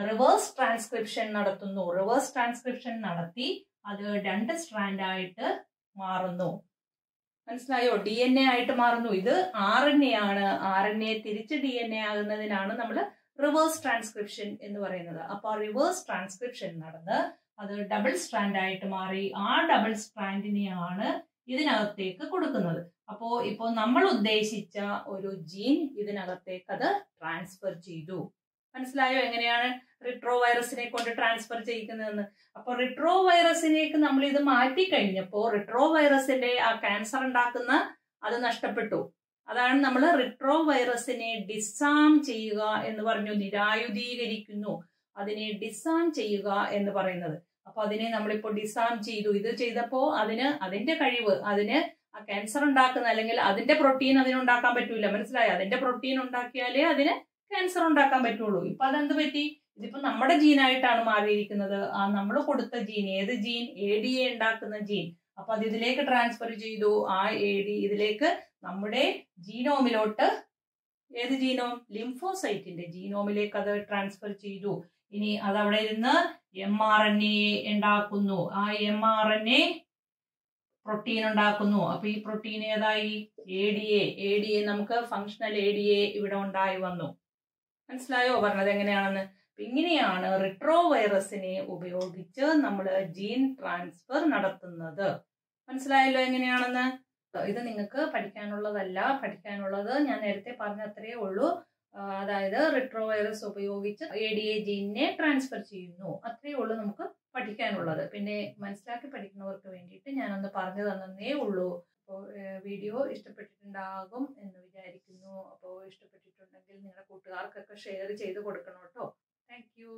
റിവേഴ്സ് ട്രാൻസ്ക്രിപ്ഷൻ നടത്തുന്നു. റിവേഴ്സ് ട്രാൻസ്ക്രിപ്ഷൻ നടത്തി അത് 2 സ്ട്രാൻഡ് ആയിട്ട് മാറുന്നു. മനസ്സിലായോ? DNA ആയിട്ട് മാറുന്നു. ഇത് RNA ആണ്. RNA തിരിച്ച് DNA ആകുന്നതിനാണ് നമ്മൾ റിവേഴ്സ് ട്രാൻസ്ക്രിപ്ഷൻ എന്ന് പറയുന്നത്. അപ്പൊ ആ റിവേഴ്സ് ട്രാൻസ്ക്രിപ്ഷൻ നടന്ന് അത് ഡബിൾ സ്ട്രാൻഡ് ആയിട്ട് മാറി. ആ ഡബിൾ സ്ട്രാൻഡിനെയാണ് ഇതിനകത്തേക്ക് കൊടുക്കുന്നത്. അപ്പോ ഇപ്പോൾ നമ്മൾ ഉദ്ദേശിച്ച ഒരു ജീൻ ഇതിനകത്തേക്ക് അത് ട്രാൻസ്ഫർ ചെയ്തു. മനസ്സിലായോ എങ്ങനെയാണ് റിട്രോ വൈറസിനെ കൊണ്ട് ട്രാൻസ്ഫർ ചെയ്യിക്കുന്നതെന്ന്? അപ്പൊ റിട്രോ വൈറസിലേക്ക് നമ്മൾ ഇത് മാറ്റി കഴിഞ്ഞപ്പോ റിട്രോ വൈറസിന്റെ ആ ക്യാൻസർ ഉണ്ടാക്കുന്ന അത് നഷ്ടപ്പെട്ടു. അതാണ് നമ്മൾ റിട്രോ വൈറസിനെ ഡിസാം ചെയ്യുക എന്ന് പറഞ്ഞു. നിരായുധീകരിക്കുന്നു, അതിനെ ഡിസാം ചെയ്യുക എന്ന് പറയുന്നത്. അപ്പൊ അതിനെ നമ്മളിപ്പോ ഡിസാം ചെയ്തു. ഇത് ചെയ്തപ്പോ അതിന്റെ കഴിവ്, അതിന് ആ ക്യാൻസർ ഉണ്ടാക്കുന്ന അല്ലെങ്കിൽ അതിന്റെ പ്രോട്ടീൻ അതിനുണ്ടാക്കാൻ പറ്റൂല. മനസ്സിലായോ? അതിന്റെ പ്രോട്ടീൻ ഉണ്ടാക്കിയാലേ അതിന് ക്യാൻസർ ഉണ്ടാക്കാൻ പറ്റുള്ളൂ. ഇപ്പൊ അതെന്ത് പറ്റി? ഇതിപ്പോ നമ്മുടെ ജീനായിട്ടാണ് മാറിയിരിക്കുന്നത്. ആ നമ്മൾ കൊടുത്ത ജീൻ, ഏത് ജീൻ? ADA ഉണ്ടാക്കുന്ന ജീൻ. അപ്പൊ അത് ഇതിലേക്ക് ട്രാൻസ്ഫർ ചെയ്തു. ആ ഇതിലേക്ക് നമ്മുടെ ജീനോമിലോട്ട്, ഏത് ജീനോം? ലിംഫോസൈറ്റിന്റെ ജീനോമിലേക്ക് അത് ട്രാൻസ്ഫർ ചെയ്തു. ഇനി അത് അവിടെ ഇരുന്ന് mRNA ഉണ്ടാക്കുന്നു. ആ mRNA പ്രോട്ടീൻ ഉണ്ടാക്കുന്നു. അപ്പൊ ഈ പ്രോട്ടീൻ ഏതായി? ADA നമുക്ക് ഫങ്ഷണൽ ADA ഇവിടെ ഉണ്ടായി വന്നു. മനസ്സിലായോ പറഞ്ഞത് എങ്ങനെയാണെന്ന്? ഇങ്ങനെയാണ് റിട്രോ വൈറസിനെ ഉപയോഗിച്ച് നമ്മൾ ജീൻ ട്രാൻസ്ഫർ നടത്തുന്നത്. മനസ്സിലായല്ലോ എങ്ങനെയാണെന്ന്? ഇത് നിങ്ങൾക്ക് പഠിക്കാനുള്ളതല്ല. പഠിക്കാനുള്ളത് ഞാൻ നേരത്തെ പറഞ്ഞ അത്രയേ ഉള്ളൂ. അതായത് റിട്രോ വൈറസ് ഉപയോഗിച്ച് ADA ജീനിനെ ട്രാൻസ്ഫർ ചെയ്യുന്നു. അത്രയേ ഉള്ളൂ നമുക്ക് പഠിക്കാനുള്ളത്. പിന്നെ മനസ്സിലാക്കി പഠിക്കുന്നവർക്ക് വേണ്ടിയിട്ട് ഞാനൊന്ന് പറഞ്ഞു തന്നേ ഉള്ളൂ. അപ്പോൾ വീഡിയോ ഇഷ്ടപ്പെട്ടിട്ടുണ്ടാകും എന്ന് വിചാരിക്കുന്നു. അപ്പോൾ ഇഷ്ടപ്പെട്ടിട്ടുണ്ടെങ്കിൽ നിങ്ങളുടെ കൂട്ടുകാർക്കൊക്കെ ഷെയർ ചെയ്ത് കൊടുക്കണം കേട്ടോ. Thank you.